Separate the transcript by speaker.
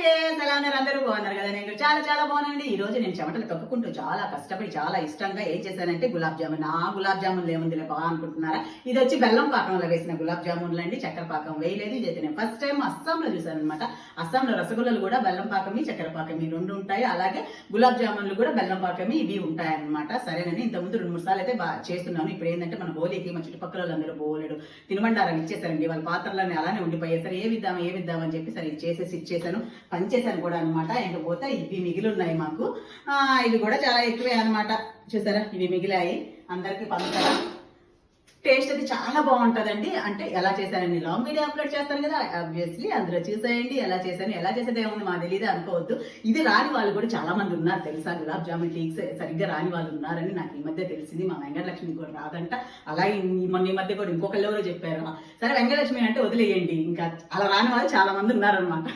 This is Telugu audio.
Speaker 1: గైస్, ఎలా ఉన్నారు? అందరూ బాగున్నారు కదా? నేను చాలా చాలా బాగున్నానండి. ఈ రోజు నేను చెమటలు కక్కుకుంటూ చాలా కష్టపడి చాలా ఇష్టంగా ఏం చేశానంటే గులాబ్ జామున్. గులాబ్ జామున్లు ఏముందిలే బాగా అనుకుంటున్నారా? ఇది వచ్చి బెల్లం పాకంలో వేసిన గులాబ్ జామున్లు అండి. చక్కెర పాకం వేయలేదు. ఇదైతే నేను ఫస్ట్ టైం అస్సాంలో చూసాను అనమాట. అస్సాంలో రసగుల్లలు కూడా బెల్లం పాకమి చక్కెర పాకమి రెండు ఉంటాయి. అలాగే గులాబ్ జామున్లు కూడా బెల్లం పాకమి ఇవి ఉంటాయి అనమాట. సరేనండి, ఇంతకుముందు 2-3 సార్లు అయితే బాగా చేస్తున్నాను. ఇప్పుడు ఏంటంటే మన హోలీకి మా చుట్టుపక్కల వాళ్ళందరూ బోలేడు తినుబండారాలు ఇచ్చేసారండి. వాళ్ళ పాత్రలన్నీ అలానే ఉండిపోయేసరి ఏమిద్దామని చెప్పి సరే చేసేసి ఇచ్చేసాను, పనిచేసాను కూడా అనమాట. ఇంకపోతే ఇవి మిగిలి ఉన్నాయి మాకు. ఇవి కూడా చాలా ఎక్కువే అనమాట. చూసారా, ఇవి మిగిలాయి అందరికి పంచడం. టేస్ట్ అది చాలా బాగుంటుందండి. అంటే ఎలా చేశానని లాంగ్ వీడియో అప్లోడ్ చేస్తాను కదా, ఆబ్వియస్లీ అందులో చూసేయండి. ఎలా చేసేది ఏముంది మాకు తెలియదు అనుకోవద్దు. ఇది రాని వాళ్ళు కూడా చాలా మంది ఉన్నారు తెలుసా. గులాబ్ జామున్ కేక్స్ సరిగ్గా రాని వాళ్ళు ఉన్నారని నాకు ఈ మధ్య తెలిసింది. మా వెంకటలక్ష్మి కూడా రాదంట. అలాగే మొన్న ఈ మధ్య కూడా ఇంకొకళ్ళు ఎవరో చెప్పారు. సరే వెంకటలక్ష్మి అంటే వదిలేయండి, ఇంకా అలా రాని వాళ్ళు చాలా మంది ఉన్నారనమాట.